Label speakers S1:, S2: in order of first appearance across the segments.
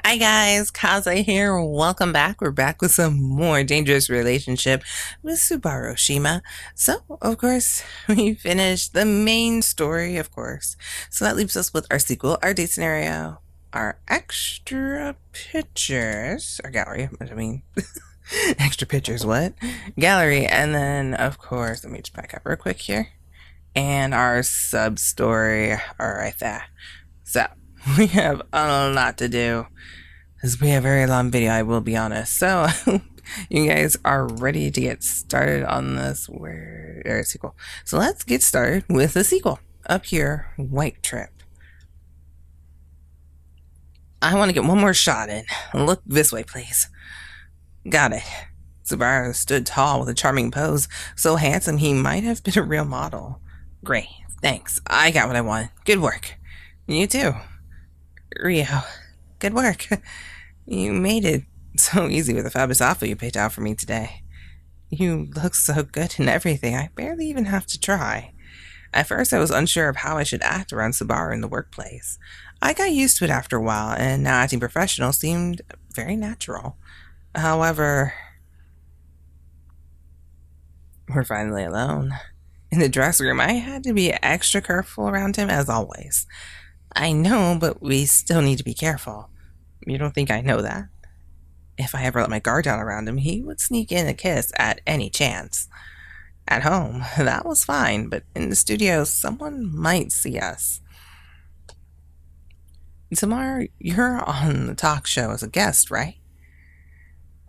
S1: Hi guys, Kaze here. Welcome back. We're back with some more Dangerous Relationship with Subaru Oshima. So, of course, we finished the main story, of course. So that leaves us with our sequel, our date scenario, our extra pictures, our gallery, I mean, extra pictures, what? Gallery, and then, of course, let me just back up real quick here. And our sub story, all right there. So, we have a lot to do. This will be a very long video, I will be honest. So, you guys are ready to get started on this sequel. So let's get started with the sequel. Up here, White Trip. I want to get one more shot in. Look this way, please. Got it. Subaru stood tall with a charming pose, so handsome he might have been a real model. Great, thanks. I got what I want. Good work. You too. Rio, good work. You made it so easy with the fabulous outfit you picked out for me today. You look so good in everything, I barely even have to try. At first, I was unsure of how I should act around Subaru in the workplace. I got used to it after a while, and now acting professional seemed very natural. However, we're finally alone. In the dressing room, I had to be extra careful around him as always. I know, but we still need to be careful. You don't think I know that? If I ever let my guard down around him, he would sneak in a kiss at any chance. At home, that was fine, but in the studio, someone might see us. Tomorrow, you're on the talk show as a guest, right?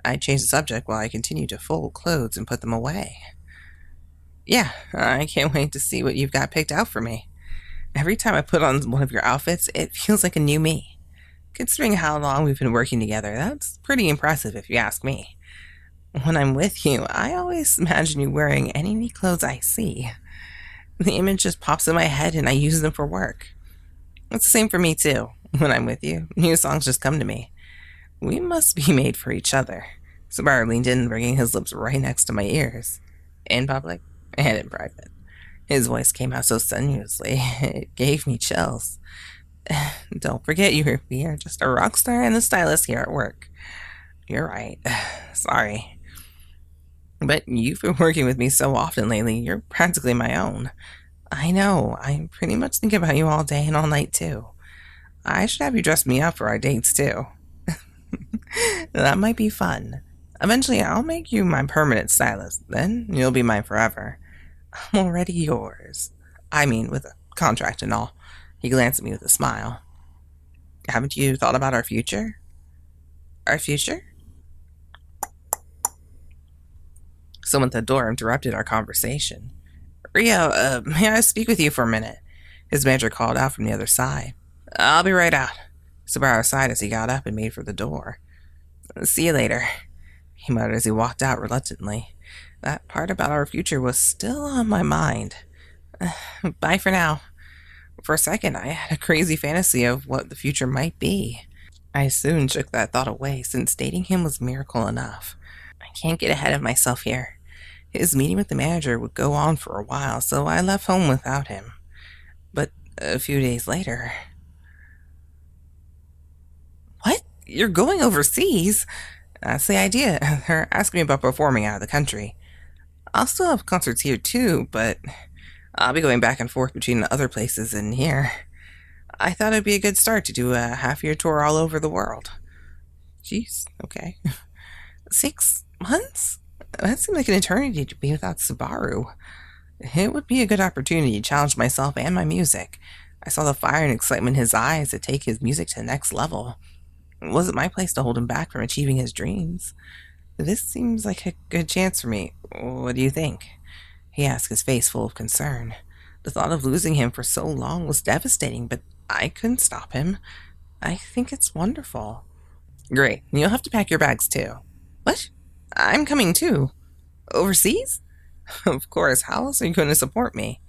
S1: I changed the subject while I continued to fold clothes and put them away. Yeah, I can't wait to see what you've got picked out for me. Every time I put on one of your outfits, it feels like a new me. Considering how long we've been working together, that's pretty impressive if you ask me. When I'm with you, I always imagine you wearing any neat clothes I see. The image just pops in my head and I use them for work. It's the same for me too. When I'm with you, new songs just come to me. We must be made for each other. Subaru leaned in, bringing his lips right next to my ears. In public and in private. His voice came out so sinuously, it gave me chills. Don't forget we are just a rock star and a stylist here at work. You're right. Sorry. But you've been working with me so often lately, you're practically my own. I know, I pretty much think about you all day and all night too. I should have you dress me up for our dates too. That might be fun. Eventually, I'll make you my permanent stylist. Then you'll be mine forever. I'm already yours. I mean, with a contract and all. He glanced at me with a smile. Haven't you thought about our future? Our future? Someone at the door interrupted our conversation. Rio, may I speak with you for a minute? His manager called out from the other side. I'll be right out. Subaru sighed as he got up and made for the door. See you later, he muttered as he walked out reluctantly. That part about our future was still on my mind. Bye for now. For a second, I had a crazy fantasy of what the future might be. I soon shook that thought away, since dating him was miracle enough. I can't get ahead of myself here. His meeting with the manager would go on for a while, so I left home without him. But a few days later... What? You're going overseas? That's the idea. They're asking me about performing out of the country. I'll still have concerts here too, but I'll be going back and forth between other places and here. I thought it'd be a good start to do a half-year tour all over the world. Jeez, okay. 6 months? That seemed like an eternity to be without Subaru. It would be a good opportunity to challenge myself and my music. I saw the fire and excitement in his eyes to take his music to the next level. It wasn't my place to hold him back from achieving his dreams. This seems like a good chance for me. What do you think? He asked, his face full of concern. The thought of losing him for so long was devastating, but I couldn't stop him. I think it's wonderful. Great. You'll have to pack your bags too. What? I'm coming too. Overseas? Of course. How else are you going to support me?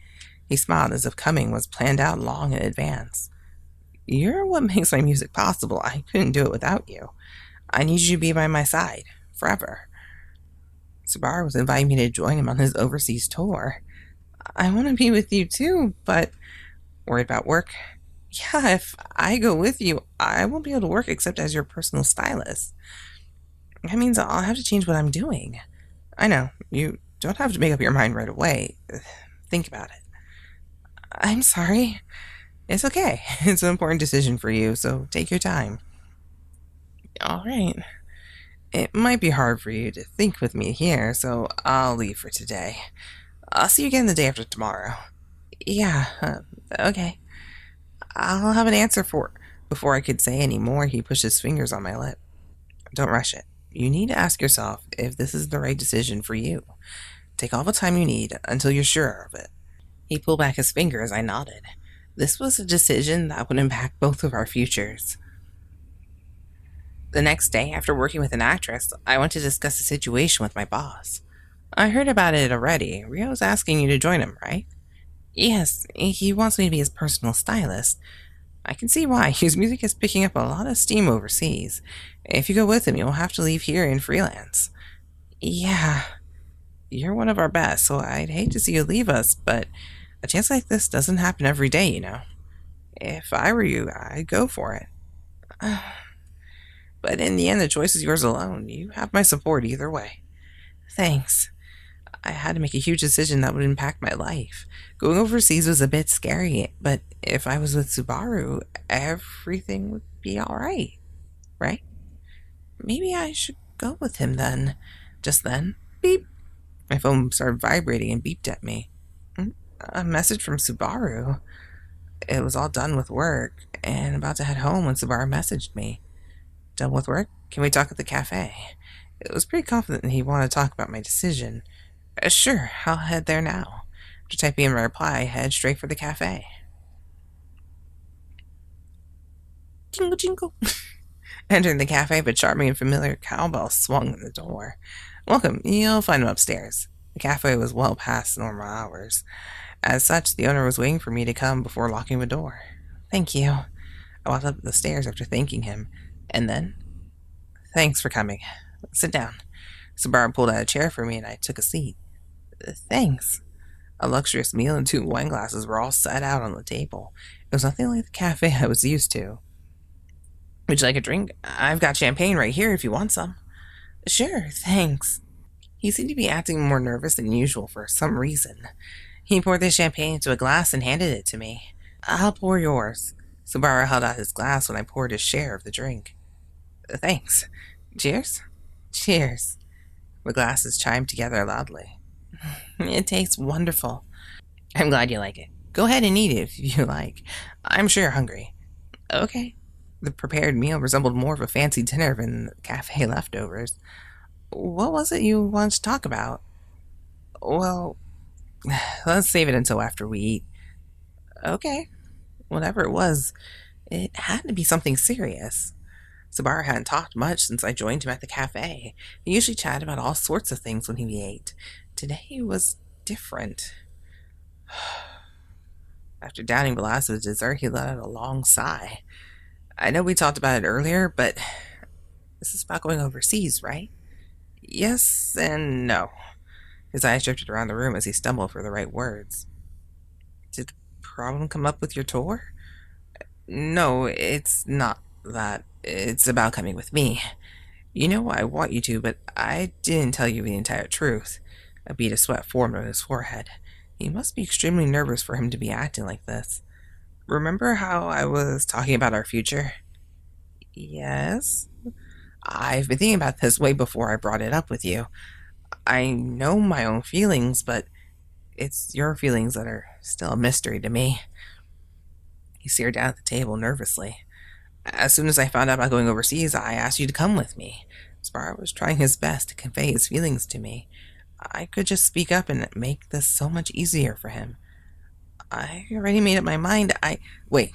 S1: He smiled as if coming was planned out long in advance. You're what makes my music possible. I couldn't do it without you. I need you to be by my side. Forever. Subaru was inviting me to join him on his overseas tour. I want to be with you too, but... Worried about work? Yeah, if I go with you, I won't be able to work except as your personal stylist. That means I'll have to change what I'm doing. I know, you don't have to make up your mind right away. Think about it. I'm sorry. It's okay. It's an important decision for you, so take your time. All right. It might be hard for you to think with me here, so I'll leave for today. I'll see you again the day after tomorrow. Yeah, okay. I'll have an answer for. Before I could say any more, he pushed his fingers on my lip. Don't rush it. You need to ask yourself if this is the right decision for you. Take all the time you need until you're sure of it. He pulled back his finger as I nodded. This was a decision that would impact both of our futures. The next day, after working with an actress, I went to discuss the situation with my boss. I heard about it already. Rio's asking you to join him, right? Yes, he wants me to be his personal stylist. I can see why. His music is picking up a lot of steam overseas. If you go with him, you'll have to leave here and freelance. Yeah, you're one of our best, so I'd hate to see you leave us, but a chance like this doesn't happen every day, you know. If I were you, I'd go for it. But in the end, the choice is yours alone. You have my support either way. Thanks. I had to make a huge decision that would impact my life. Going overseas was a bit scary, but if I was with Subaru, everything would be alright, right? Maybe I should go with him then. Just then, beep. My phone started vibrating and beeped at me. A message from Subaru. It was all done with work and about to head home when Subaru messaged me. Done with work? Can we talk at the cafe? It was pretty confident he wanted to talk about my decision. Sure, I'll head there now. After typing in my reply, I head straight for the cafe. Jingle, jingle. Entering the cafe, a charming and familiar cowbell swung in the door. Welcome, you'll find him upstairs. The cafe was well past normal hours. As such, the owner was waiting for me to come before locking the door. Thank you. I walked up the stairs after thanking him, and then, thanks for coming. Sit down. Subaru pulled out a chair for me, and I took a seat. Thanks. A luxurious meal and 2 wine glasses were all set out on the table. It was nothing like the cafe I was used to. Would you like a drink? I've got champagne right here if you want some. Sure, thanks. He seemed to be acting more nervous than usual for some reason. He poured the champagne into a glass and handed it to me. I'll pour yours. Subaru held out his glass when I poured his share of the drink. Thanks. Cheers? Cheers. The glasses chimed together loudly. It tastes wonderful. I'm glad you like it. Go ahead and eat it if you like. I'm sure you're hungry. Okay. The prepared meal resembled more of a fancy dinner than cafe leftovers. What was it you wanted to talk about? Well, let's save it until after we eat. Okay. Whatever it was, it had to be something serious. Subaru hadn't talked much since I joined him at the cafe. He usually chatted about all sorts of things when he ate. Today was different. After downing the last of the dessert, he let out a long sigh. I know we talked about it earlier, but this is about going overseas, right? Yes and no. His eyes drifted around the room as he stumbled for the right words. Did the problem come up with your tour? No, it's not that. It's about coming with me. You know I want you to, but I didn't tell you the entire truth. A bead of sweat formed on his forehead. He must be extremely nervous for him to be acting like this. Remember how I was talking about our future? Yes. I've been thinking about this way before I brought it up with you. I know my own feelings, but it's your feelings that are still a mystery to me. He stared down at the table nervously. As soon as I found out about going overseas, I asked you to come with me. Spar was trying his best to convey his feelings to me. I could just speak up and make this so much easier for him. I already made up my mind. Wait.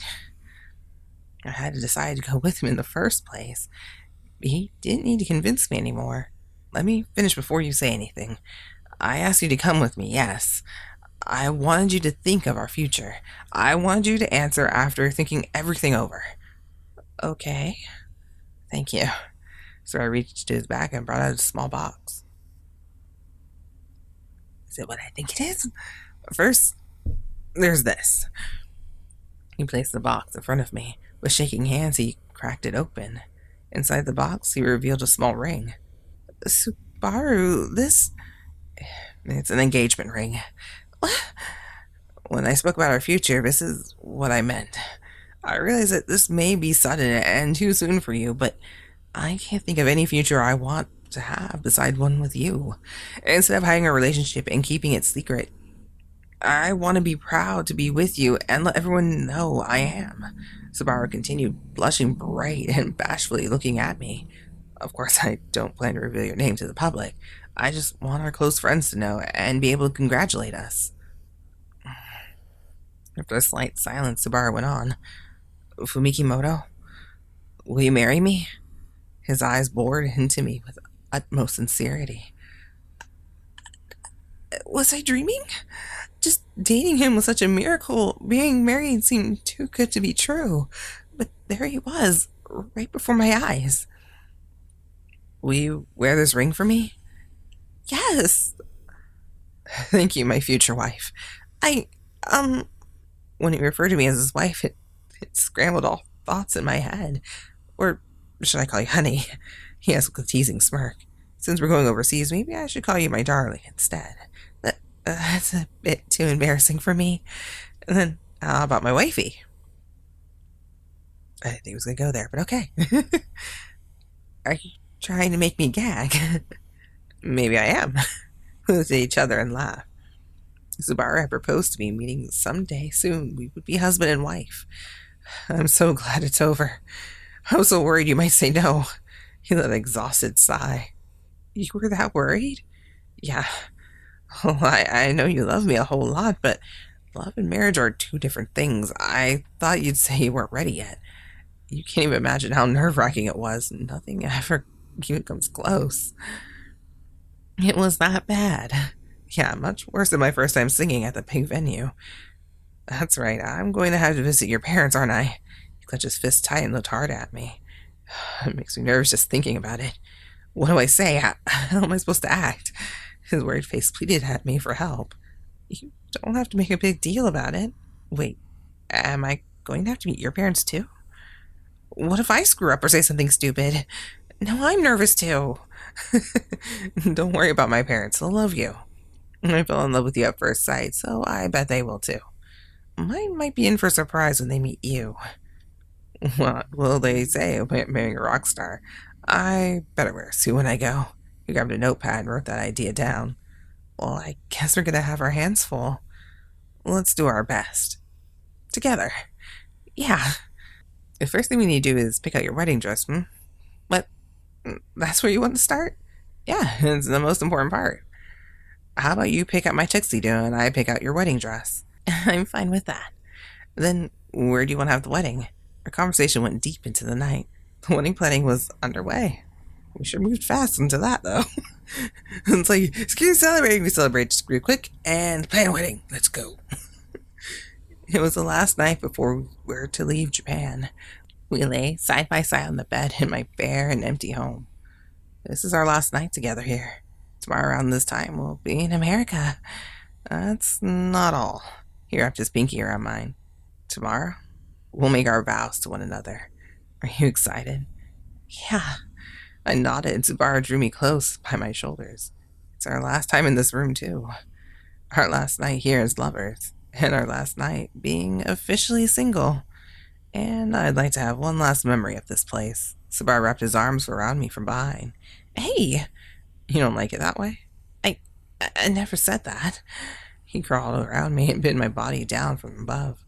S1: I had to decide to go with him in the first place. He didn't need to convince me anymore. Let me finish before you say anything. I asked you to come with me, yes. I wanted you to think of our future. I wanted you to answer after thinking everything over. Okay. Thank you. So I reached to his back and brought out a small box. Is it what I think it is? First, there's this. He placed the box in front of me. With shaking hands, he cracked it open. Inside the box, he revealed a small ring. Subaru, this... It's an engagement ring. When I spoke about our future, this is what I meant. I realize that this may be sudden and too soon for you, but I can't think of any future I want to have beside one with you. Instead of having a relationship and keeping it secret, I want to be proud to be with you and let everyone know I am. Subaru continued, blushing bright and bashfully looking at me. Of course, I don't plan to reveal your name to the public. I just want our close friends to know and be able to congratulate us. After a slight silence, Subaru went on. Fumikimoto, will you marry me? His eyes bored into me with utmost sincerity. Was I dreaming? Just dating him was such a miracle. Being married seemed too good to be true. But there he was, right before my eyes. Will you wear this ring for me? Yes. Thank you, my future wife. When he referred to me as his wife, it scrambled all thoughts in my head. Or should I call you honey? He asked with a teasing smirk. Since we're going overseas, maybe I should call you my darling instead. That's a bit too embarrassing for me. And then, how about my wifey? I didn't think it was going to go there, but okay. Are you trying to make me gag? Maybe I am. We looked at each other and laughed. Subaru had proposed to me, meaning someday soon we would be husband and wife. I'm so glad it's over. I was so worried you might say no. He let an exhausted sigh. You were that worried? Yeah. Well, I know you love me a whole lot, but love and marriage are two different things. I thought you'd say you weren't ready yet. You can't even imagine how nerve-wracking it was. Nothing ever even comes close. It was that bad. Yeah, much worse than my first time singing at the big venue. That's right, I'm going to have to visit your parents, aren't I? He clenched his fist tight and looked hard at me. It makes me nervous just thinking about it. What do I say? How am I supposed to act? His worried face pleaded at me for help. You don't have to make a big deal about it. Wait, am I going to have to meet your parents too? What if I screw up or say something stupid? Now I'm nervous too. Don't worry about my parents, they'll love you. I fell in love with you at first sight, so I bet they will too. Mine might be in for a surprise when they meet you. What will they say about marrying a rock star? I better wear a suit when I go. He grabbed a notepad and wrote that idea down. Well, I guess we're gonna have our hands full. Let's do our best. Together. Yeah. The first thing we need to do is pick out your wedding dress, But that's where you want to start? Yeah, it's the most important part. How about you pick out my tuxedo and I pick out your wedding dress? I'm fine with that. Then, where do you want to have the wedding? Our conversation went deep into the night. The wedding planning was underway. We sure moved fast into that, though. It's like, screw celebrating, we celebrate just real quick, and plan a wedding. Let's go. It was the last night before we were to leave Japan. We lay side by side on the bed in my bare and empty home. This is our last night together here. Tomorrow around this time, we'll be in America. That's not all. He wrapped his pinky around mine. Tomorrow, we'll make our vows to one another. Are you excited? Yeah. I nodded. Subaru drew me close by my shoulders. It's our last time in this room, too. Our last night here as lovers. And our last night being officially single. And I'd like to have one last memory of this place. Subaru wrapped his arms around me from behind. Hey! You don't like it that way? I never said that. He crawled around me and pinned my body down from above.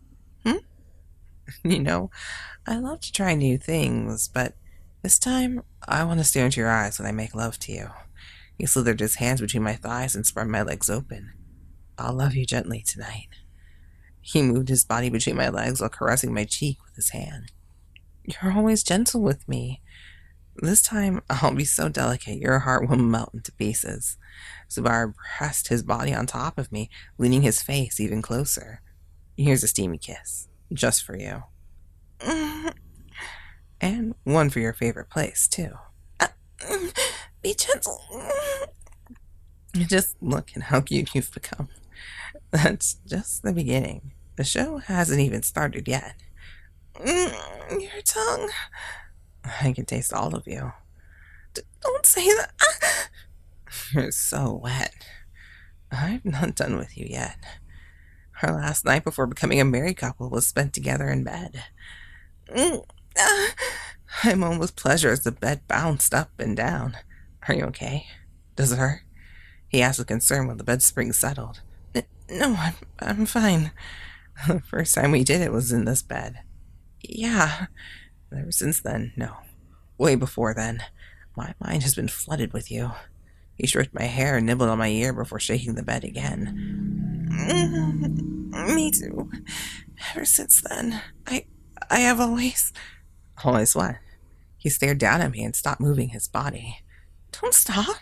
S1: You know, I love to try new things, but this time, I want to stare into your eyes when I make love to you. He slithered his hands between my thighs and spread my legs open. I'll love you gently tonight. He moved his body between my legs while caressing my cheek with his hand. You're always gentle with me. This time, I'll be so delicate your heart will melt into pieces. Subaru pressed his body on top of me, leaning his face even closer. Here's a steamy kiss, just for you. And one for your favorite place, too. Be gentle. Just look at how cute you've become. That's just the beginning. The show hasn't even started yet. Your tongue. I can taste all of you. Don't say that. You're so wet. I'm not done with you yet. Our last night before becoming a married couple was spent together in bed. I moaned with pleasure as the bed bounced up and down. Are you okay? Does it hurt? He asked with concern when the bed spring settled. No, I'm fine. The first time we did it was in this bed. Yeah. Ever since then, no. Way before then. My mind has been flooded with you. He stroked my hair and nibbled on my ear before shaking the bed again. Me too. Ever since then, I have always... Always what? He stared down at me and stopped moving his body. Don't stop.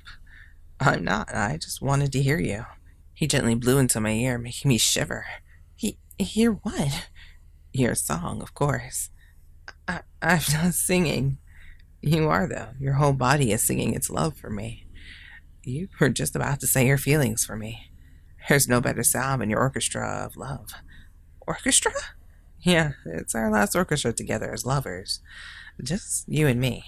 S1: I'm not. I just wanted to hear you. He gently blew into my ear, making me shiver. Hear what? Your song, of course. I'm not singing. You are, though. Your whole body is singing its love for me. You were just about to say your feelings for me. There's no better sound than your orchestra of love. Orchestra? Yeah, it's our last orchestra together as lovers. Just you and me.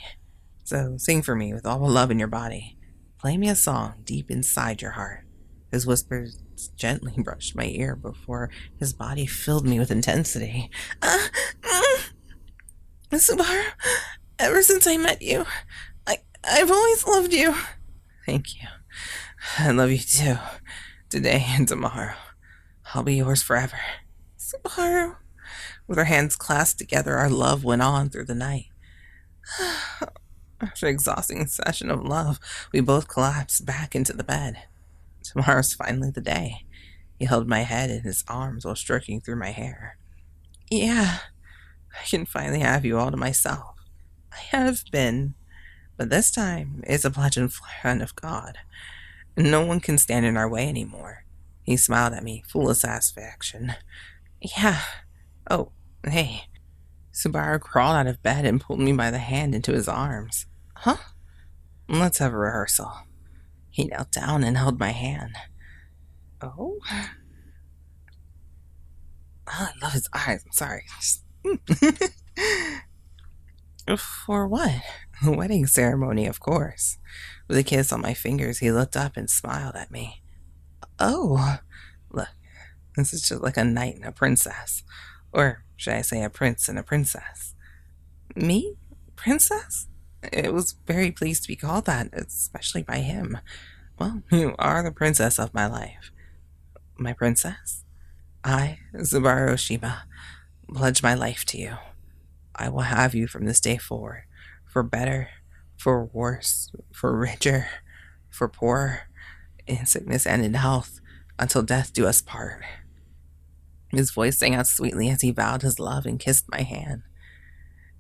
S1: So sing for me with all the love in your body. Play me a song deep inside your heart. His whispers gently brushed my ear before his body filled me with intensity. Subaru, ever since I met you, I've always loved you. Thank you. I love you too. Today and tomorrow. I'll be yours forever. Subaru. With our hands clasped together, our love went on through the night. After an exhausting session of love, we both collapsed back into the bed. Tomorrow's finally the day. He held my head in his arms while stroking through my hair. Yeah, I can finally have you all to myself. I have been, but this time it's a pledge and plan of God. No one can stand in our way anymore. He smiled at me, full of satisfaction. Yeah. Oh, hey. Subaru crawled out of bed and pulled me by the hand into his arms. Huh? Let's have a rehearsal. He knelt down and held my hand. Oh? I love his eyes. I'm sorry. For what? The wedding ceremony, of course. With a kiss on my fingers, he looked up and smiled at me. Oh, look, this is just like a knight and a princess. Or should I say a prince and a princess? Me? Princess? It was very pleased to be called that, especially by him. Well, you are the princess of my life. My princess? I, Subaru Oshima, pledge my life to you. I will have you from this day forward, for better, for worse, for richer, for poorer, in sickness and in health, until death do us part. His voice sang out sweetly as he vowed his love and kissed my hand.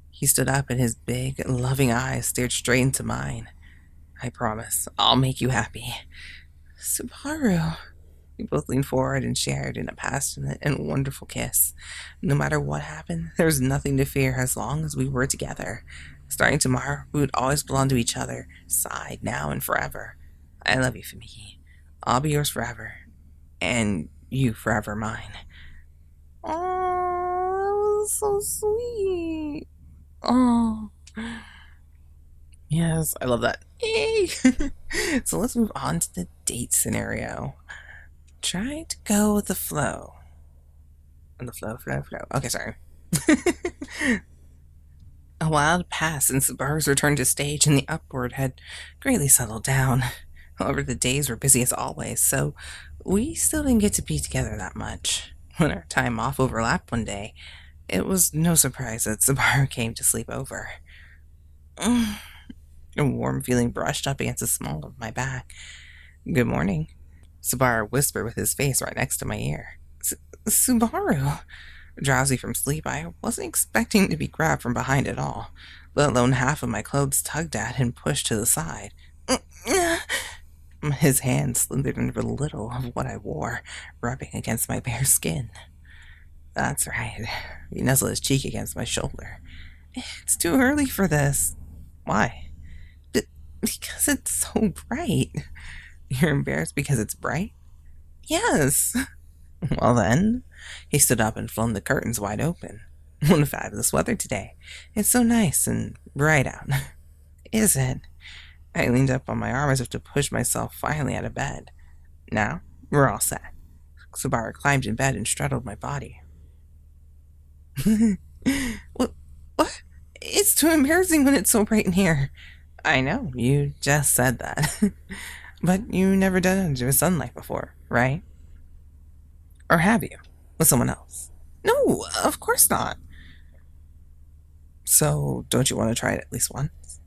S1: He stood up and his big, loving eyes stared straight into mine. I promise, I'll make you happy. Subaru. We both leaned forward and shared in a passionate and wonderful kiss. No matter what happened, there was nothing to fear as long as we were together. Starting tomorrow, we would always belong to each other, side, now, and forever. I love you, Famiki. I'll be yours forever. And you forever mine. Oh, that was so sweet. Oh. Yes, I love that. Yay! So let's move on to the date scenario. Try to go with the flow. And the flow. Okay, sorry. A while had passed since the bars returned to stage and the upward had greatly settled down. However, the days were busy as always, so we still didn't get to be together that much. When our time off overlapped one day, it was no surprise that Subaru came to sleep over. A warm feeling brushed up against the small of my back. Good morning. Subaru whispered with his face right next to my ear. Subaru. Drowsy from sleep, I wasn't expecting to be grabbed from behind at all, let alone half of my clothes tugged at and pushed to the side. His hand slithered under a little of what I wore, rubbing against my bare skin. That's right. He nuzzled his cheek against my shoulder. It's too early for this. Why? Because it's so bright. You're embarrassed because it's bright? Yes. Well then, he stood up and flung the curtains wide open. What a fabulous weather today. It's so nice and bright out. Is it? I leaned up on my arm as if to push myself finally out of bed. Now, we're all set. Subaru climbed in bed and straddled my body. What? What? It's too embarrassing when it's so bright in here. I know, you just said that. But you never done it under sunlight before, right? Or have you? With someone else? No, of course not. So, don't you want to try it at least once?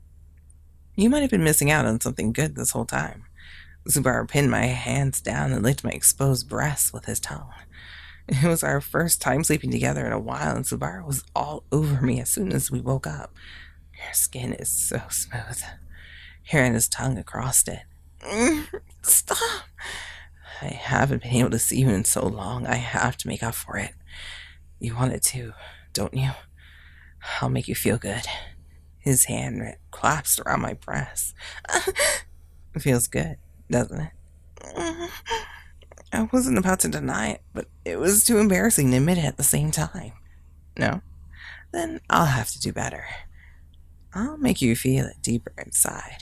S1: You might have been missing out on something good this whole time. Subaru pinned my hands down and licked my exposed breasts with his tongue. It was our first time sleeping together in a while, and Subaru was all over me as soon as we woke up. Your skin is so smooth. He ran his tongue across it. Stop! I haven't been able to see you in so long. I have to make up for it. You want it too, don't you? I'll make you feel good. His hand clasped around my breast. It feels good, doesn't it? I wasn't about to deny it, but it was too embarrassing to admit it at the same time. No? Then I'll have to do better. I'll make you feel it deeper inside.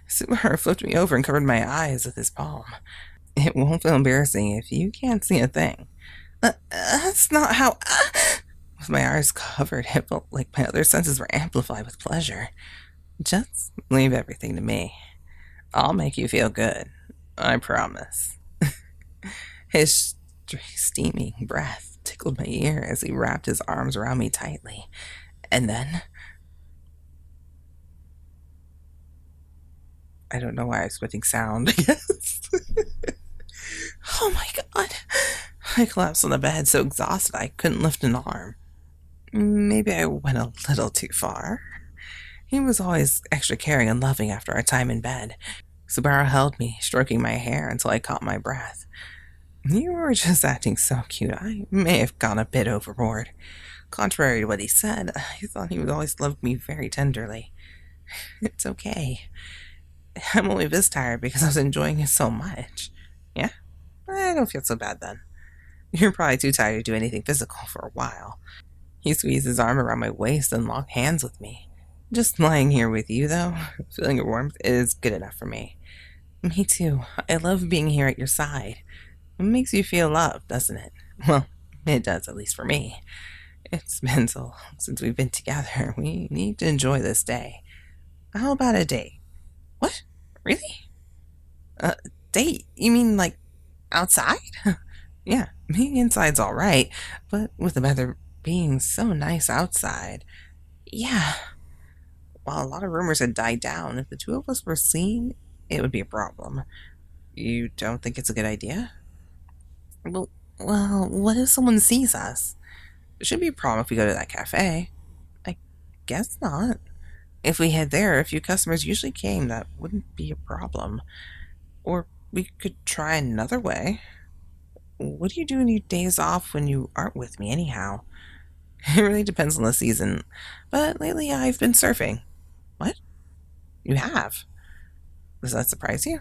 S1: Subaru flipped me over and covered my eyes with his palm. It won't feel embarrassing if you can't see a thing. That's not how... With my eyes covered, it felt like my other senses were amplified with pleasure. Just leave everything to me. I'll make you feel good. I promise. His steaming breath tickled my ear as he wrapped his arms around me tightly. And then... I don't know why I was spitting sound. Oh my god. I collapsed on the bed so exhausted I couldn't lift an arm. Maybe I went a little too far. He was always extra caring and loving after our time in bed. Subaru held me, stroking my hair until I caught my breath. You were just acting so cute. I may have gone a bit overboard. Contrary to what he said, I thought he would always love me very tenderly. It's okay. I'm only this tired because I was enjoying it so much. Yeah? I don't feel so bad then. You're probably too tired to do anything physical for a while. He squeezed his arm around my waist and locked hands with me. Just lying here with you, though, feeling your warmth, is good enough for me. Me too. I love being here at your side. It makes you feel loved, doesn't it? Well, it does, at least for me. It's been so long since we've been together. We need to enjoy this day. How about a date? What? Really? Date? You mean like outside? Yeah, being inside's alright, but with the weather being so nice outside. Yeah. While a lot of rumors had died down, if the two of us were seen, it would be a problem. You don't think it's a good idea? Well, what if someone sees us? It shouldn't be a problem if we go to that cafe. I guess not. If we head there, a few customers usually came. That wouldn't be a problem. Or we could try another way. What do you do on your days off when you aren't with me anyhow? It really depends on the season. But lately I've been surfing. What? You have? Does that surprise you?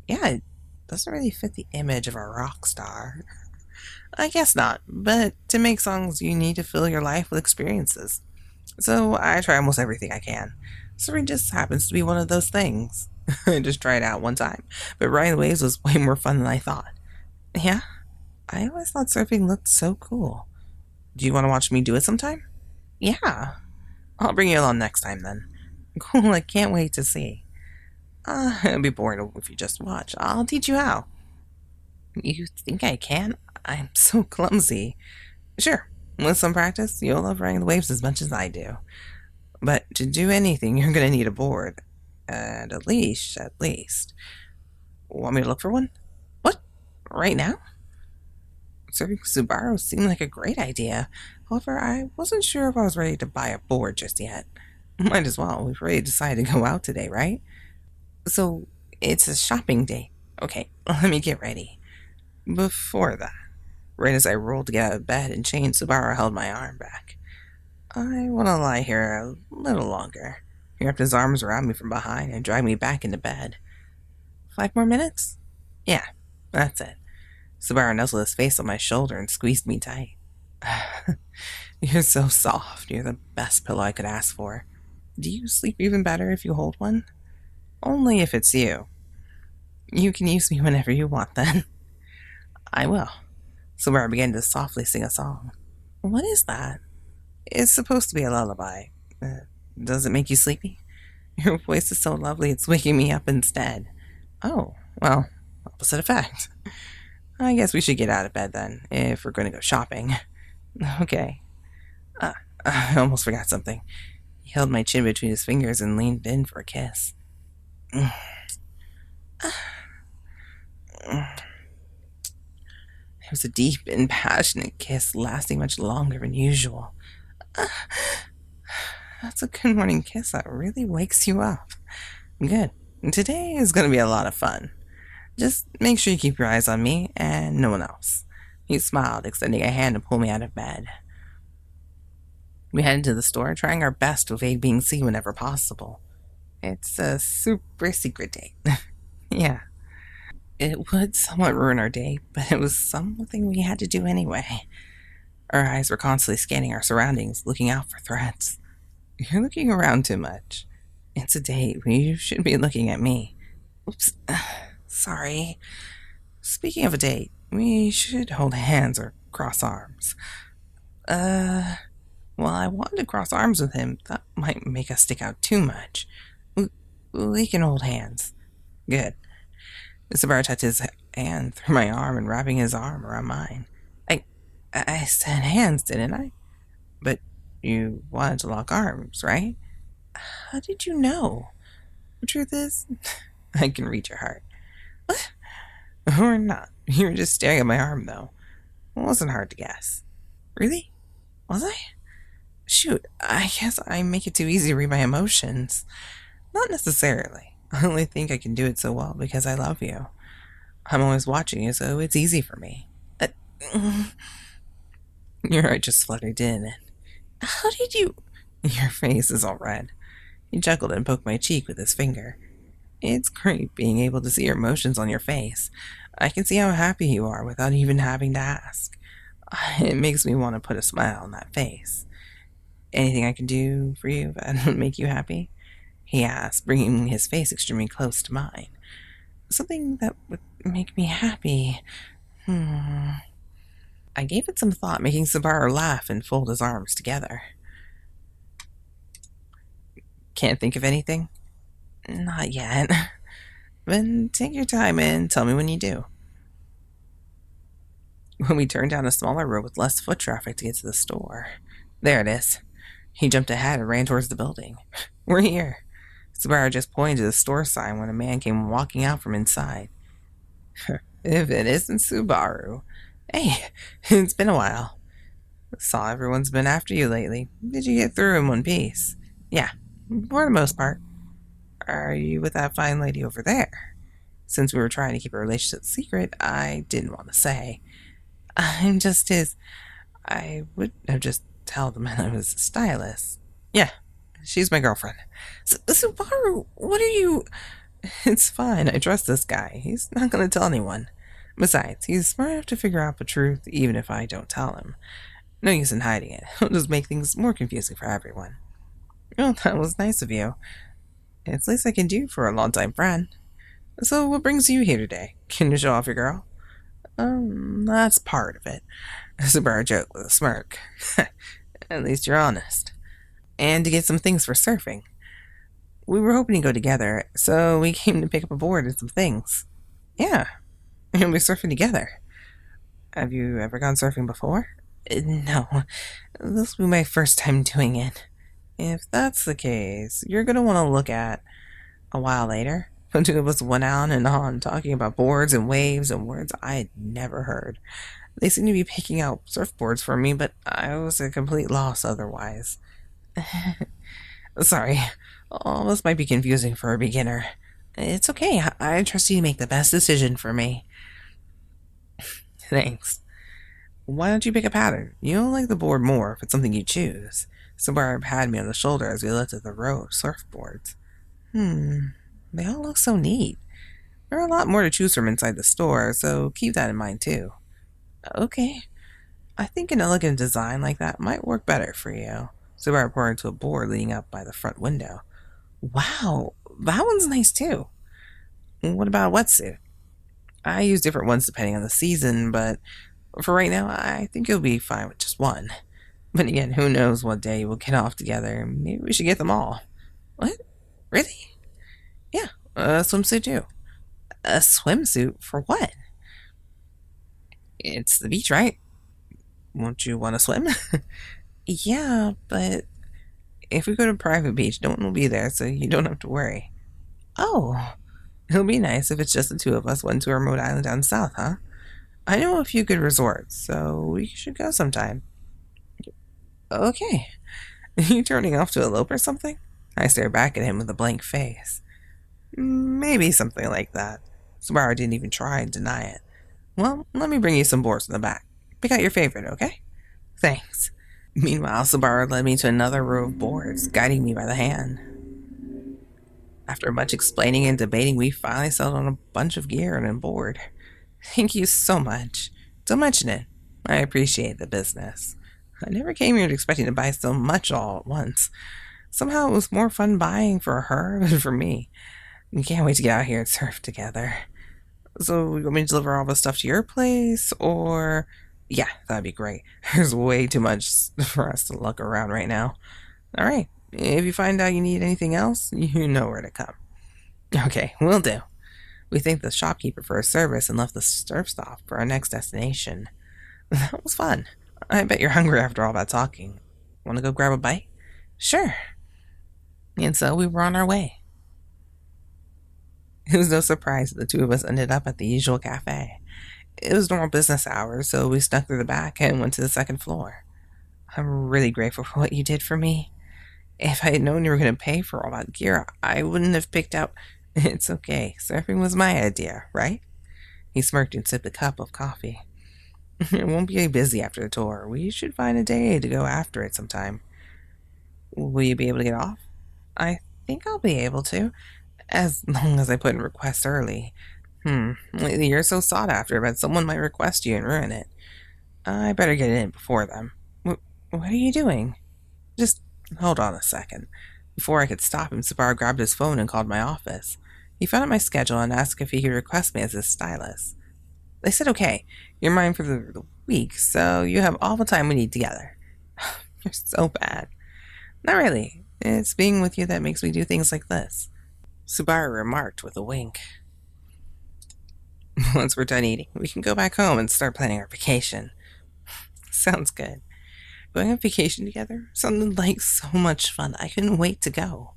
S1: Yeah, it doesn't really fit the image of a rock star. I guess not, but to make songs you need to fill your life with experiences. So I try almost everything I can. Surfing just happens to be one of those things. I just tried it out one time, but riding the waves was way more fun than I thought. Yeah? I always thought surfing looked so cool. Do you want to watch me do it sometime? Yeah. I'll bring you along next time then. Cool, I can't wait to see. It'll be boring if you just watch. I'll teach you how. You think I can? I'm so clumsy. Sure, with some practice, you'll love riding the waves as much as I do. But to do anything, you're going to need a board. And a leash, at least. Want me to look for one? What? Right now? Serving Subaru seemed like a great idea. However, I wasn't sure if I was ready to buy a board just yet. Might as well. We've already decided to go out today, right? So, it's a shopping day. Okay, let me get ready. Before that, right as I rolled to get out of bed and changed, Subaru held my arm back. I want to lie here a little longer. He wrapped his arms around me from behind and dragged me back into bed. 5 more minutes? Yeah, That's it. Subaru nuzzled his face on my shoulder and squeezed me tight. You're so soft. You're the best pillow I could ask for. Do you sleep even better if you hold one? Only if it's you. You can use me whenever you want, then. I will. Subaru began to softly sing a song. What is that? It's supposed to be a lullaby. Does it make you sleepy? Your voice is so lovely it's waking me up instead. Oh, well, opposite effect. I guess we should get out of bed then, if we're going to go shopping. Okay. I almost forgot something. He held my chin between his fingers and leaned in for a kiss. It was a deep and passionate kiss lasting much longer than usual. That's a good morning kiss that really wakes you up. Good. Today is going to be a lot of fun. Just make sure you keep your eyes on me and no one else. He smiled, extending a hand to pull me out of bed. We headed to the store, trying our best to evade being seen whenever possible. It's a super secret date. Yeah. It would somewhat ruin our date, but it was something we had to do anyway. Our eyes were constantly scanning our surroundings, looking out for threats. You're looking around too much. It's a date. You should be looking at me. Oops. Sorry. Speaking of a date, we should hold hands or cross arms. Well, I wanted to cross arms with him. That might make us stick out too much. We can hold hands. Good. Subaru touched his hand through my arm and wrapping his arm around mine. I said hands, didn't I? But you wanted to lock arms, right? How did you know? The truth is, I can read your heart. What? Or not. You were just staring at my arm, though. It wasn't hard to guess. Really? Was I? Shoot, I guess I make it too easy to read my emotions. Not necessarily. I only think I can do it so well because I love you. I'm always watching you, so it's easy for me. Your heart just fluttered in. How did you... Your face is all red. He chuckled and poked my cheek with his finger. It's great being able to see your emotions on your face. I can see how happy you are without even having to ask. It makes me want to put a smile on that face. Anything I can do for you that would make you happy? He asked, bringing his face extremely close to mine. Something that would make me happy. I gave it some thought, making Subaru laugh and fold his arms together. Can't think of anything? Not yet. Then take your time and tell me when you do. When we turned down a smaller road with less foot traffic to get to the store. There it is. He jumped ahead and ran towards the building. We're here. Subaru just pointed to the store sign when a man came walking out from inside. If it isn't Subaru. Hey, it's been a while. Saw everyone's been after you lately. Did you get through in one piece? Yeah, for the most part. Are you with that fine lady over there? Since we were trying to keep our relationship secret, I didn't want to say. I'm just his... I would have just told him I was a stylist. Yeah, she's my girlfriend. Subaru, what are you... It's fine, I trust this guy. He's not going to tell anyone. Besides, he's smart enough to figure out the truth even if I don't tell him. No use in hiding it. It'll just make things more confusing for everyone. Oh, that was nice of you. It's the least I can do for a longtime friend. So what brings you here today? Can you show off your girl? That's part of it. Subaru joked with a smirk. At least you're honest. And to get some things for surfing. We were hoping to go together, so we came to pick up a board and some things. Yeah, and we're surfing together. Have you ever gone surfing before? No, this will be my first time doing it. If that's the case, you're going to want to look at a while later. The two of us went on and on talking about boards and waves and words I had never heard. They seemed to be picking out surfboards for me, but I was a complete loss otherwise. Sorry, all this might be confusing for a beginner. It's okay, I trust you to make the best decision for me. Thanks. Why don't you pick a pattern? You'll like the board more if it's something you choose. Subaru patted me on the shoulder as we looked at the row of surfboards. They all look so neat. There are a lot more to choose from inside the store, so keep that in mind too. Okay, I think an elegant design like that might work better for you. Subaru pointed to a board leading up by the front window. Wow, that one's nice too. What about a wetsuit? I use different ones depending on the season, but for right now, I think you'll be fine with just one. But again, who knows what day we'll get off together. Maybe we should get them all. What? Really? Yeah, a swimsuit too. A swimsuit? For what? It's the beach, right? Won't you want to swim? Yeah, but if we go to a private beach, no one will be there, so you don't have to worry. Oh, it'll be nice if it's just the two of us went to a remote island down south, huh? I know a few good resorts, so we should go sometime. Okay. Are you turning off to elope or something? I stared back at him with a blank face. Maybe something like that. Subaru didn't even try and deny it. Well, let me bring you some boards in the back. Pick out your favorite, okay? Thanks. Meanwhile, Subaru led me to another row of boards, guiding me by the hand. After much explaining and debating, we finally settled on a bunch of gear and a board. Thank you so much. Don't mention it. I appreciate the business. I never came here expecting to buy so much all at once. Somehow it was more fun buying for her than for me. I can't wait to get out here and surf together. So, you want me to deliver all the stuff to your place, or... Yeah, that'd be great. There's way too much for us to look around right now. Alright, if you find out you need anything else, you know where to come. Okay, will do. We thanked the shopkeeper for his service and left the surf stop for our next destination. That was fun. I bet you're hungry after all that talking. Want to go grab a bite? Sure. And so we were on our way. It was no surprise that the two of us ended up at the usual cafe. It was normal business hours, so we snuck through the back and went to the second floor. I'm really grateful for what you did for me. If I had known you were going to pay for all that gear, I wouldn't have picked out... It's okay. Surfing was my idea, right? He smirked and sipped a cup of coffee. It won't be busy after the tour. We should find a day to go after it sometime. Will you be able to get off? I think I'll be able to, as long as I put in requests early. Lately you're so sought after, but someone might request you and ruin it. I better get in before them. What are you doing? Just hold on a second. Before I could stop him, Subaru grabbed his phone and called my office. He found out my schedule and asked if he could request me as his stylist. They said, okay, you're mine for the week, so you have all the time we need together. You're so bad. Not really. It's being with you that makes me do things like this. Subaru remarked with a wink. Once we're done eating, we can go back home and start planning our vacation. Sounds good. Going on vacation together sounded like so much fun. I couldn't wait to go.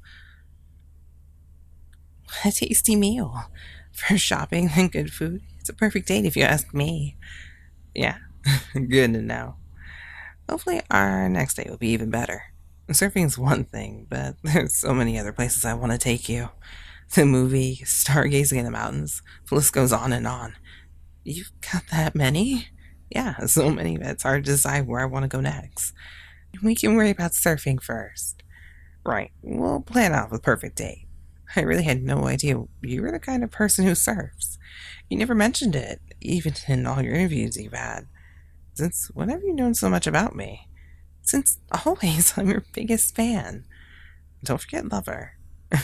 S1: What a tasty meal. For shopping and good food, it's a perfect date if you ask me. Yeah, good to know. Hopefully our next date will be even better. Surfing's one thing, but there's so many other places I want to take you. The movie, stargazing in the mountains, the list goes on and on. You've got that many? Yeah, so many that it's hard to decide where I want to go next. We can worry about surfing first. Right, we'll plan out the perfect date. I really had no idea you were the kind of person who surfs. You never mentioned it, even in all your interviews you've had. Since when have you known so much about me? Since always, I'm your biggest fan. Don't forget Lover.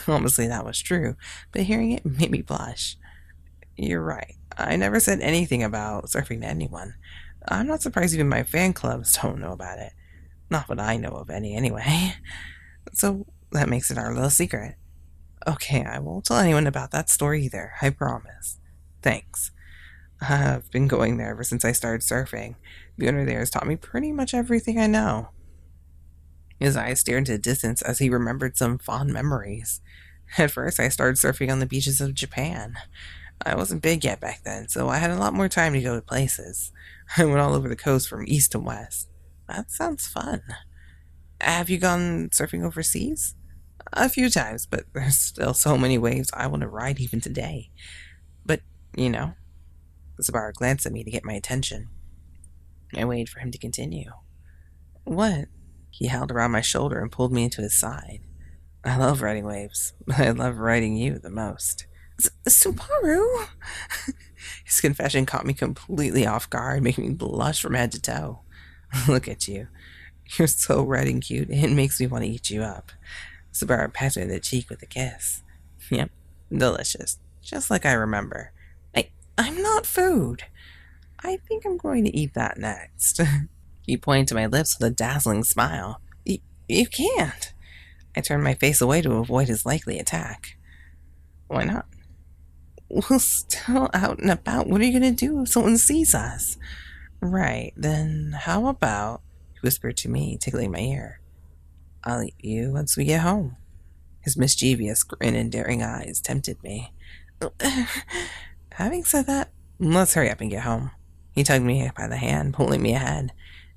S1: Honestly, that was true, but hearing it made me blush. You're right. I never said anything about surfing to anyone. I'm not surprised even my fan clubs don't know about it. Not what I know of any, anyway. So that makes it our little secret. Okay, I won't tell anyone about that store either, I promise. Thanks. I've been going there ever since I started surfing. The owner there has taught me pretty much everything I know. His eyes stared into the distance as he remembered some fond memories. At first, I started surfing on the beaches of Japan. I wasn't big yet back then, so I had a lot more time to go to places. I went all over the coast from east to west. That sounds fun. Have you gone surfing overseas? A few times, but there's still so many waves I want to ride even today. But, you know, Subaru glanced at me to get my attention. I waited for him to continue. What? He held around my shoulder and pulled me into his side. I love riding waves, but I love riding you the most. Subaru? His confession caught me completely off guard, making me blush from head to toe. Look at you. You're so red and cute, it makes me want to eat you up. Subaru pats me on the cheek with a kiss. Yep, delicious. Just like I remember. I'm not food. I think I'm going to eat that next. He pointed to my lips with a dazzling smile. You can't. I turned my face away to avoid his likely attack. Why not? We're still out and about. What are you going to do if someone sees us? Right, then how about, he whispered to me, tickling my ear. I'll eat you once we get home. His mischievous grin and daring eyes tempted me. Having said that, let's hurry up and get home. He tugged me by the hand, pulling me ahead.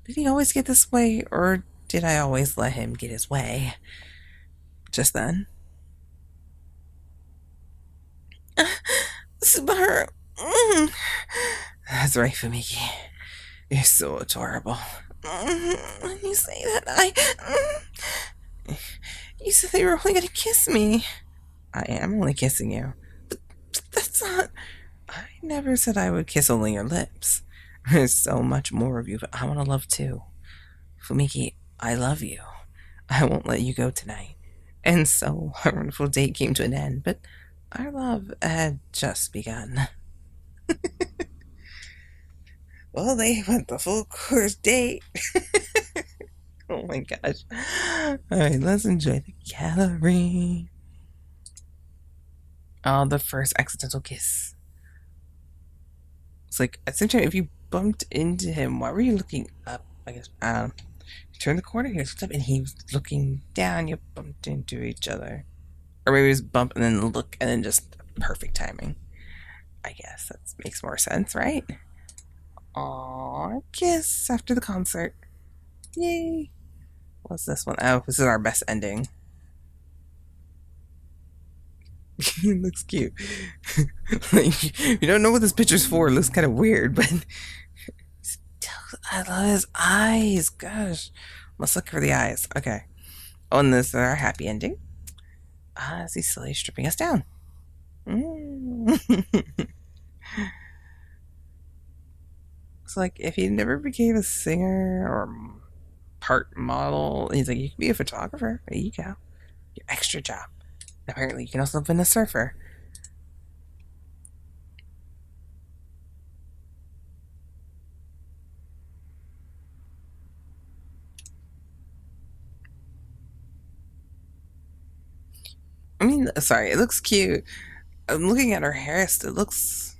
S1: Did he always get this way, or did I always let him get his way? Just then, Subaru. That's right, Fumiki. You're so adorable. When you say that, you said that you were only going to kiss me. I am only kissing you. But that's not... I never said I would kiss only your lips. There's so much more of you that I want to love too. Fumiki, I love you. I won't let you go tonight. And so our wonderful date came to an end, but our love had just begun. Well, they went the full course date. Oh my gosh. Alright, let's enjoy the gallery. Oh, the first accidental kiss. It's like, at the same time, if you bumped into him, why were you looking up? I guess, you turned the corner, he looked up, and he was looking down. You bumped into each other. Or maybe it was bump and then look, and then just perfect timing. I guess that makes more sense, right? Aww, kiss after the concert. Yay. What's this one? Oh, this is our best ending. It looks cute. Like, you don't know what this picture's for. It looks kind of weird, but I love his eyes. Gosh, let's look for the eyes. Okay. Oh, and this is our happy ending. As he's slowly stripping us down. It's like if he never became a singer or part model, he's like, you can be a photographer. There you go. Your extra job. Apparently, you can also have been a surfer. I mean, sorry, it looks cute. I'm looking at her hair, it looks...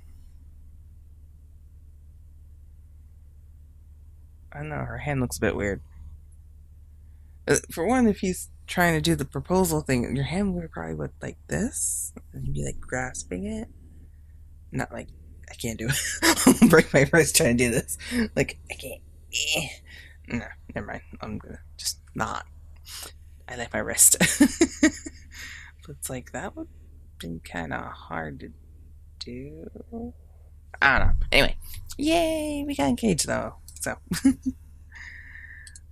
S1: I don't know, her hand looks a bit weird. For one, if he's trying to do the proposal thing, your hand would probably look like this, and you'd be like grasping it. Not like, I can't do it. I'll break my wrist trying to do this. Like, I can't. No, never mind. I'm gonna just not. I like my wrist. But it's like, that would have been kind of hard to do. I don't know. Anyway, yay, we got engaged though. So,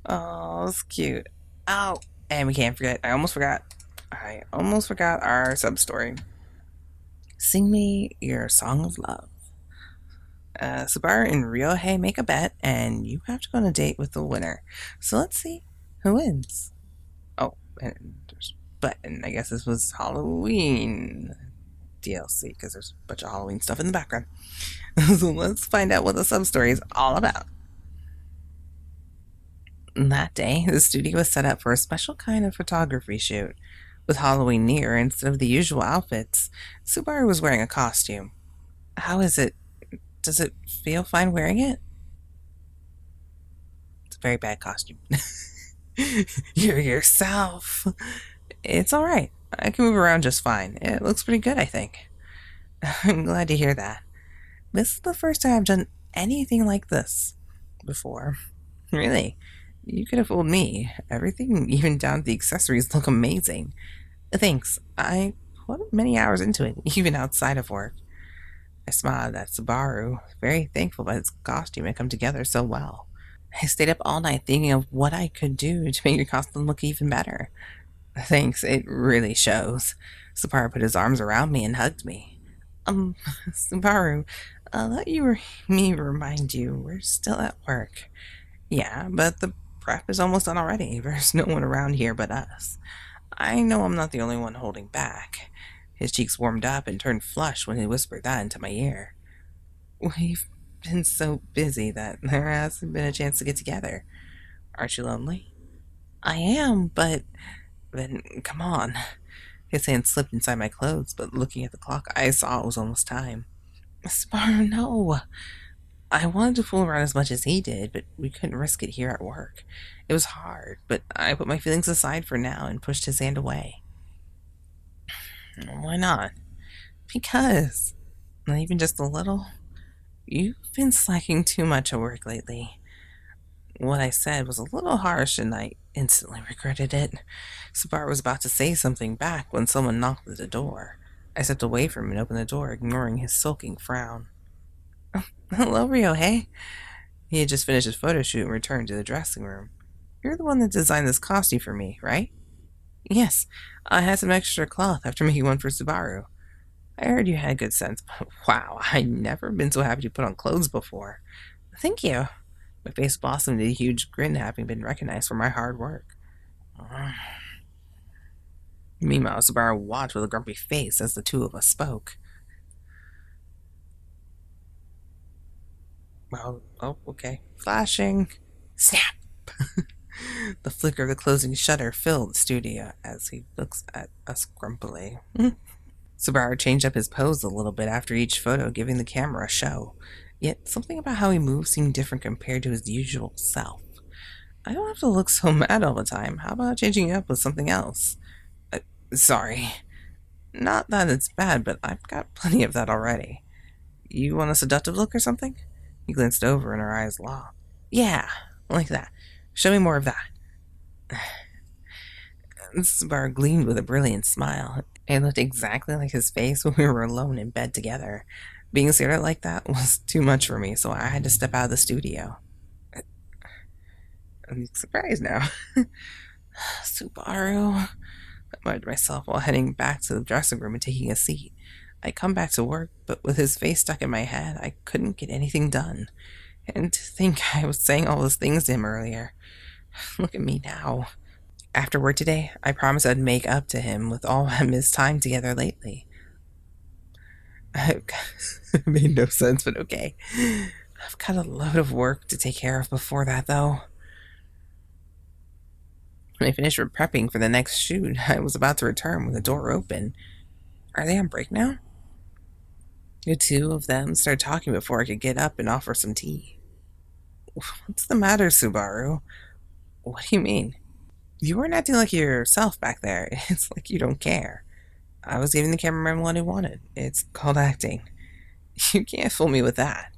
S1: oh, it's cute. Oh, and we can't forget. I almost forgot our sub story. Sing me your song of love. Subaru and Ryouhei make a bet, and you have to go on a date with the winner. So let's see who wins. Oh, and I guess this was Halloween DLC because there's a bunch of Halloween stuff in the background. So let's find out what the sub story is all about. That day, the studio was set up for a special kind of photography shoot. With Halloween near, instead of the usual outfits, Subaru was wearing a costume. How is it? Does it feel fine wearing it? It's a very bad costume. You're yourself. It's alright. I can move around just fine. It looks pretty good, I think. I'm glad to hear that. This is the first time I've done anything like this before. Really. You could have fooled me. Everything, even down to the accessories, look amazing. Thanks. I put many hours into it, even outside of work. I smiled at Subaru, very thankful that his costume had come together so well. I stayed up all night thinking of what I could do to make your costume look even better. Thanks, it really shows. Subaru put his arms around me and hugged me. Um, Subaru, let me remind you, we're still at work. Yeah, but the prep is almost done already. There's no one around here but us. I know I'm not the only one holding back. His cheeks warmed up and turned flushed when he whispered that into my ear. We've been so busy that there hasn't been a chance to get together. Aren't you lonely? I am, but then come on. His hand slipped inside my clothes, but looking at the clock, I saw it was almost time. Spar, no. I wanted to fool around as much as he did, but we couldn't risk it here at work. It was hard, but I put my feelings aside for now and pushed his hand away. Why not? Because, not even just a little, you've been slacking too much at work lately. What I said was a little harsh, and I instantly regretted it. Sabar was about to say something back when someone knocked at the door. I stepped away from him and opened the door, ignoring his sulking frown. Hello, Ryouhei. He had just finished his photo shoot and returned to the dressing room. You're the one that designed this costume for me, right? Yes, I had some extra cloth after making one for Subaru. I heard you had good sense, but wow, I'd never been so happy to put on clothes before. Thank you. My face blossomed into a huge grin, having been recognized for my hard work. Meanwhile, Subaru watched with a grumpy face as the two of us spoke. Oh, okay. Flashing. Snap! The flicker of the closing shutter filled the studio as he looks at us grumpily. Subaru changed up his pose a little bit after each photo, giving the camera a show. Yet something about how he moved seemed different compared to his usual self. I don't have to look so mad all the time. How about changing it up with something else? Sorry. Not that it's bad, but I've got plenty of that already. You want a seductive look or something? He glanced over and her eyes locked. Yeah, like that. Show me more of that. Subaru gleamed with a brilliant smile. It looked exactly like his face when we were alone in bed together. Being stared at like that was too much for me, so I had to step out of the studio. I'm surprised now. Subaru, I muttered to myself while heading back to the dressing room and taking a seat. I come back to work, but with his face stuck in my head, I couldn't get anything done. And to think I was saying all those things to him earlier. Look at me now. After work today, I promised I'd make up to him with all I missed time together lately. It made no sense, but okay. I've got a load of work to take care of before that, though. When I finished prepping for the next shoot, I was about to return when the door opened. Are they on break now? The two of them started talking before I could get up and offer some tea. What's the matter, Subaru? What do you mean? You weren't acting like yourself back there. It's like you don't care. I was giving the cameraman what he wanted. It's called acting. You can't fool me with that.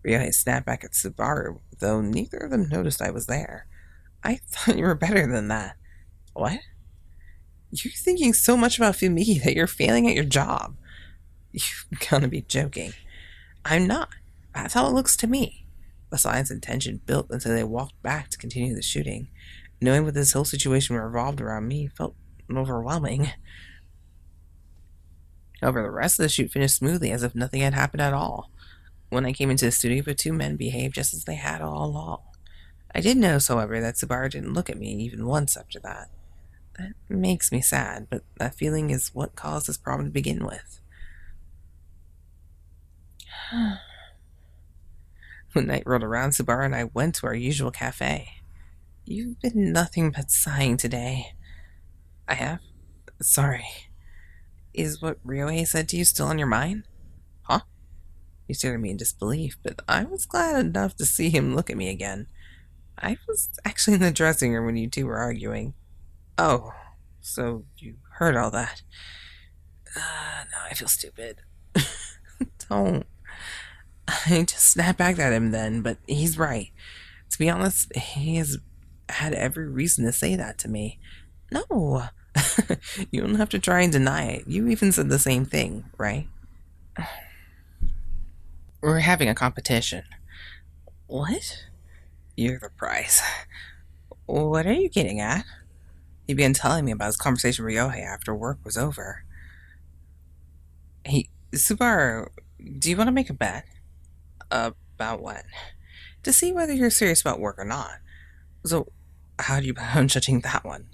S1: Ryouhei snapped back at Subaru, though neither of them noticed I was there. I thought you were better than that. What? You're thinking so much about Fumiki that you're failing at your job. You've gotta be joking. I'm not. That's how it looks to me. The silence and tension built until they walked back to continue the shooting. Knowing what this whole situation revolved around me felt overwhelming. However, the rest of the shoot finished smoothly as if nothing had happened at all. When I came into the studio, the two men behaved just as they had all along. I did notice, however, that Subaru didn't look at me even once after that. That makes me sad, but that feeling is what caused this problem to begin with. When night rolled around, Subaru and I went to our usual cafe. You've been nothing but sighing today. I have? Sorry. Is what Ryouhei said to you still on your mind? Huh? He stared at me in disbelief, but I was glad enough to see him look at me again. I was actually in the dressing room when you two were arguing. Oh, so you heard all that. Now I feel stupid. Don't. I just snapped back at him then, but he's right. To be honest, he has had every reason to say that to me. No. You don't have to try and deny it. You even said the same thing, right? We're having a competition. What? You're the prize. What are you getting at? He began telling me about his conversation with Ryouhei after work was over. Subaru, do you want to make a bet? About what? To see whether you're serious about work or not. So, how do you plan on judging that one?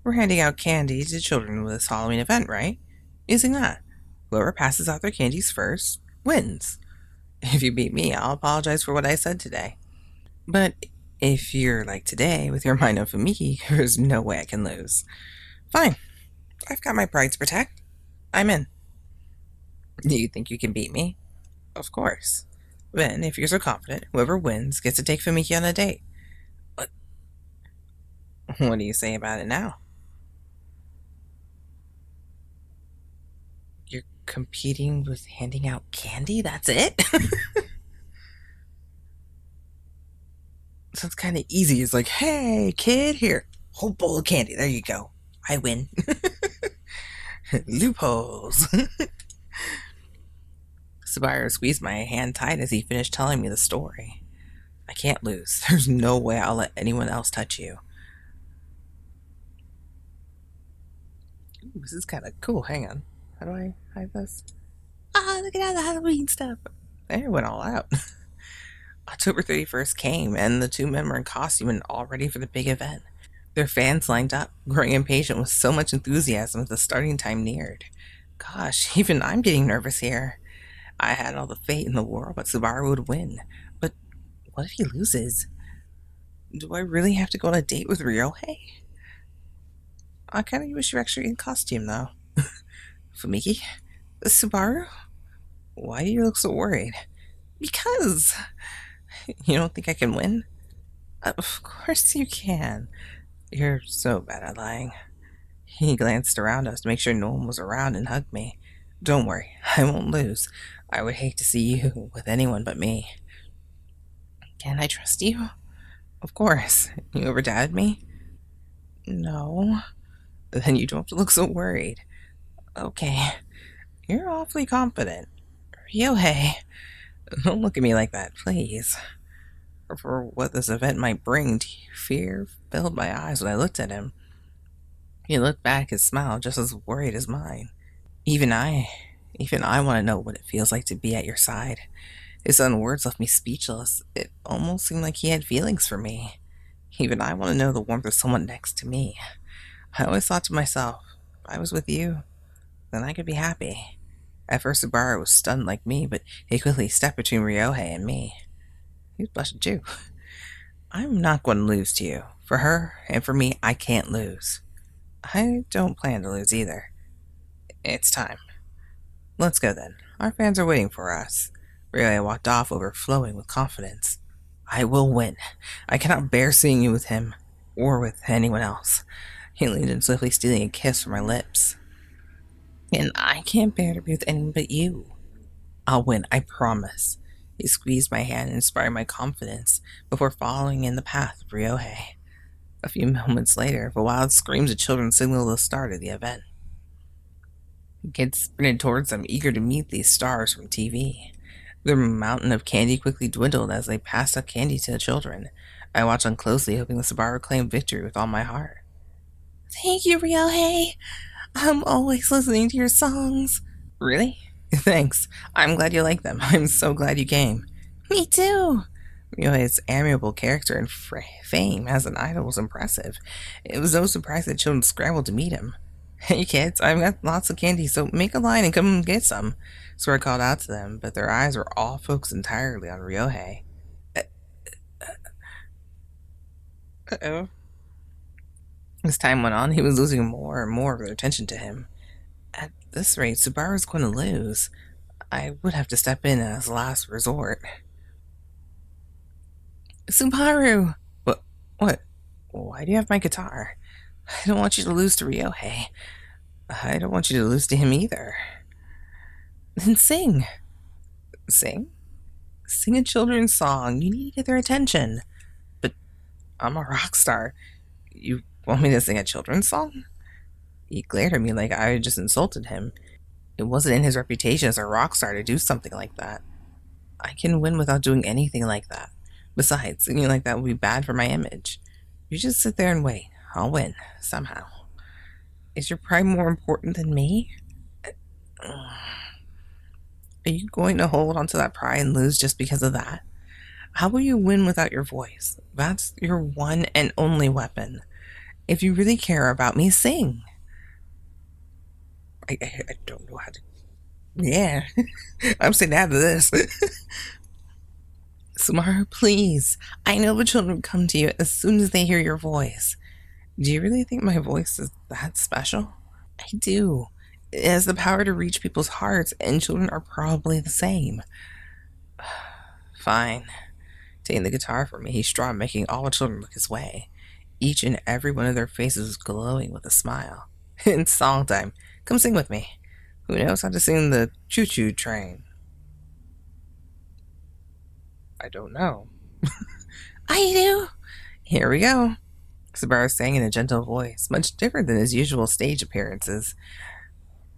S1: We're handing out candy to children with this Halloween event, right? Using that. Whoever passes out their candies first wins. If you beat me, I'll apologize for what I said today. But if you're like today, with your mind on Fumiki, there's no way I can lose. Fine. I've got my pride to protect. I'm in. Do you think you can beat me? Of course. Then, if you're so confident, whoever wins gets to take Fumiki on a date. What, what do you say about it now? You're competing with handing out candy? That's it? Sounds kind of easy. It's like, hey, kid, here, whole bowl of candy. There you go. I win. Loopholes. Subaru squeezed my hand tight as he finished telling me the story. I can't lose. There's no way I'll let anyone else touch you. Ooh, this is kind of cool. Hang on. How do I hide this? Ah, look at all the Halloween stuff. They went all out. October 31st came, and the two men were in costume and all ready for the big event. Their fans lined up, growing impatient with so much enthusiasm as the starting time neared. Gosh, even I'm getting nervous here. I had all the faith in the world that Subaru would win. But what if he loses? Do I really have to go on a date with Ryouhei? I kind of wish you were actually in costume, though. Fumiki? Subaru? Why do you look so worried? Because... You don't think I can win? Of course you can. You're so bad at lying. He glanced around us to make sure no one was around and hugged me. Don't worry, I won't lose. I would hate to see you with anyone but me. Can I trust you? Of course. You ever doubted me? No. Then you don't have to look so worried. Okay. You're awfully confident. Ryouhei, don't look at me like that, please. For what this event might bring, fear filled my eyes when I looked at him. He looked back, his smile just as worried as mine. Even I want to know what it feels like to be at your side. His own words left me speechless. It almost seemed like he had feelings for me. Even I want to know the warmth of someone next to me. I always thought to myself, if I was with you, then I could be happy. At first, Subaru was stunned like me, but he quickly stepped between Ryouhei and me. He was blushing too. I'm not going to lose to you. For her and for me, I can't lose. I don't plan to lose either. It's time. Let's go then. Our fans are waiting for us. Ryouhei walked off, overflowing with confidence. I will win. I cannot bear seeing you with him, or with anyone else. He leaned in, swiftly stealing a kiss from my lips. And I can't bear to be with anyone but you. I'll win, I promise. He squeezed my hand and inspired my confidence before following in the path of Ryouhei. A few moments later, the wild screams of children signaled the start of the event. Kids sprinted towards them, eager to meet these stars from TV. The mountain of candy quickly dwindled as they passed out candy to the children. I watched them closely, hoping the Subaru claimed victory with all my heart. Thank you, Ryouhei. I'm always listening to your songs. Really? Thanks. I'm glad you like them. I'm so glad you came. Me too. Ryouhei's amiable character and fame as an idol was impressive. It was no surprise that children scrambled to meet him. Hey kids, I've got lots of candy, so make a line and come get some. So I called out to them, but their eyes were all focused entirely on Ryouhei. Uh-oh. As time went on, he was losing more and more of their attention to him. At this rate, Subaru's going to lose. I would have to step in as a last resort. Subaru! What? What? Why do you have my guitar? I don't want you to lose to Ryouhei. I don't want you to lose to him either. Then sing. Sing? Sing a children's song. You need to get their attention. But I'm a rock star. You want me to sing a children's song? He glared at me like I had just insulted him. It wasn't in his reputation as a rock star to do something like that. I can win without doing anything like that. Besides, singing like that would be bad for my image. You just sit there and wait. I'll win, somehow. Is your pride more important than me? Are you going to hold onto that pride and lose just because of that? How will you win without your voice? That's your one and only weapon. If you really care about me, sing. I don't know how to. Yeah, I'm saying after this. Subaru, please. I know the children come to you as soon as they hear your voice. Do you really think my voice is that special? I do. It has the power to reach people's hearts, and children are probably the same. Fine. Taking the guitar from me, he strummed, making all the children look his way. Each and every one of their faces was glowing with a smile. It's song time. Come sing with me. Who knows how to sing the choo-choo train? I don't know. I do. Here we go. Subaru sang in a gentle voice, much different than his usual stage appearances.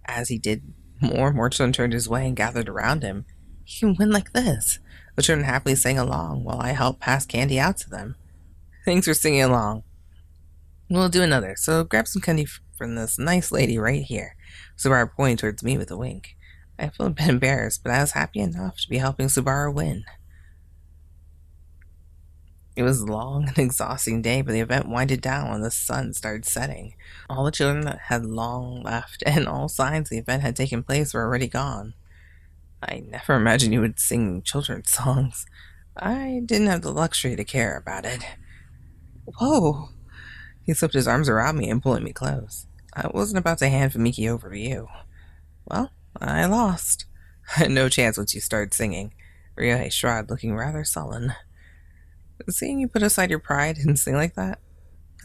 S1: As he did, more and more children turned his way and gathered around him. He can win like this. The children happily sang along while I helped pass candy out to them. Thanks for singing along. We'll do another, so grab some candy from this nice lady right here. Subaru pointed towards me with a wink. I felt a bit embarrassed, but I was happy enough to be helping Subaru win. It was a long and exhausting day, but the event winded down when the sun started setting. All the children had long left, and all signs the event had taken place were already gone. I never imagined you would sing children's songs. I didn't have the luxury to care about it. Whoa! He slipped his arms around me and pulling me close. I wasn't about to hand Fumiki over to you. Well, I lost. I had no chance once you started singing. Ryouhei shrugged, looking rather sullen. Seeing you put aside your pride and sing like that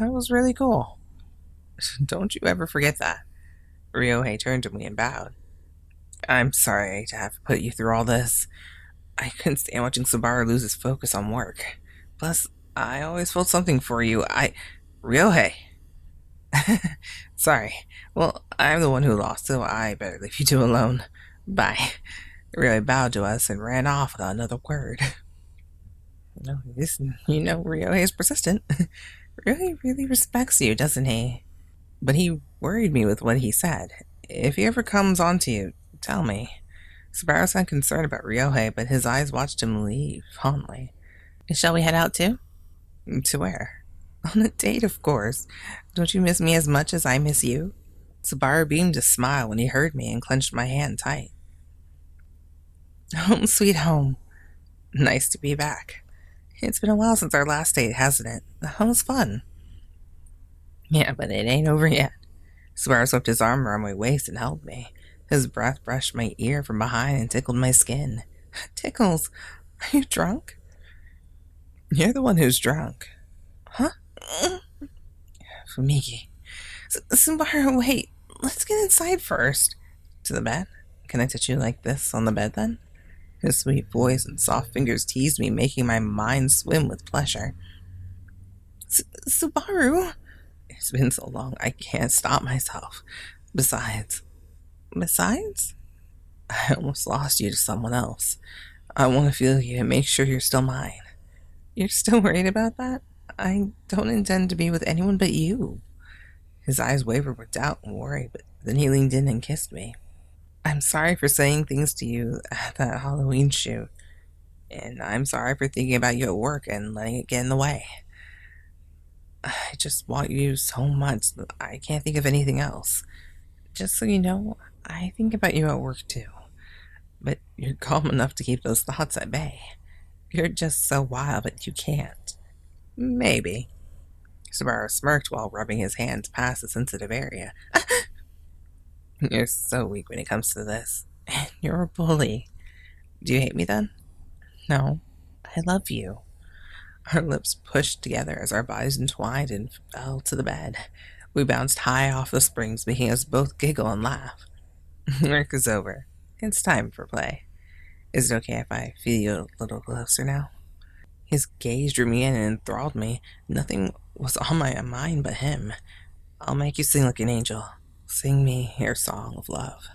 S1: was really cool. Don't you ever forget that. Ryouhei turned to me and bowed. I'm sorry to have put you through all this. I couldn't stand watching Subaru lose his focus on work. Plus, I always felt something for you. Ryouhei. Sorry. Well, I'm the one who lost, so I better leave you two alone. Bye. Ryouhei bowed to us and ran off without another word. Ryouhei is persistent. Ryouhei really respects you, doesn't he? But he worried me with what he said. If he ever comes on to you, tell me. Subaru sounded concerned about Ryouhei, but his eyes watched him leave fondly. Shall we head out too? To where? On a date, of course. Don't you miss me as much as I miss you? Subaru beamed a smile when he heard me and clenched my hand tight. Home sweet home. Nice to be back. It's been a while since our last date, hasn't it? That was fun. Yeah, but it ain't over yet. Subaru swept his arm around my waist and held me. His breath brushed my ear from behind and tickled my skin. Tickles. Are you drunk? You're the one who's drunk. Huh? Fumiki. Subaru, wait. Let's get inside first. To the bed? Can I touch you like this on the bed then? His sweet voice and soft fingers teased me, making my mind swim with pleasure. Subaru? It's been so long, I can't stop myself. Besides? I almost lost you to someone else. I want to feel you and make sure you're still mine. You're still worried about that? I don't intend to be with anyone but you. His eyes wavered with doubt and worry, but then he leaned in and kissed me. I'm sorry for saying things to you at that Halloween shoot, and I'm sorry for thinking about you at work and letting it get in the way. I just want you so much that I can't think of anything else. Just so you know, I think about you at work too, but you're calm enough to keep those thoughts at bay. You're just so wild that you can't. Maybe. Subaru smirked while rubbing his hands past the sensitive area. You're so weak when it comes to this. You're a bully. Do you hate me then? No. I love you. Our lips pushed together as our bodies entwined and fell to the bed. We bounced high off the springs, making us both giggle and laugh. Work is over. It's time for play. Is it okay if I feel you a little closer now? His gaze drew me in and enthralled me. Nothing was on my mind but him. I'll make you sing like an angel. Sing me your song of love.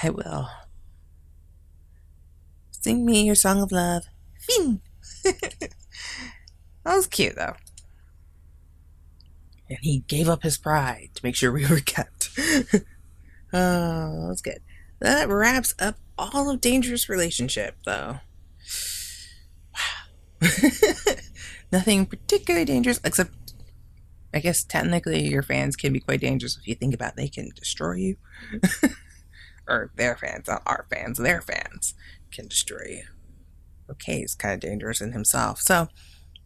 S1: I will. Sing me your song of love. Fin! That was cute, though. And he gave up his pride to make sure we were kept. Oh, that's good. That wraps up all of dangerous relationship, though. Nothing particularly dangerous, except I guess technically your fans can be quite dangerous if you think about it. They can destroy you. Or their fans, not our fans, their fans can destroy you. Okay, he's kind of dangerous in himself. So,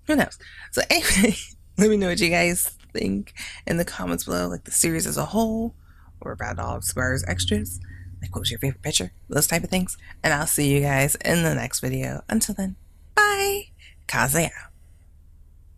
S1: who knows? So, anyway, let me know what you guys think in the comments below, like the series as a whole, or about all of Subaru's extras. Like, what was your favorite picture? Those type of things. And I'll see you guys in the next video. Until then, bye! Kaze out.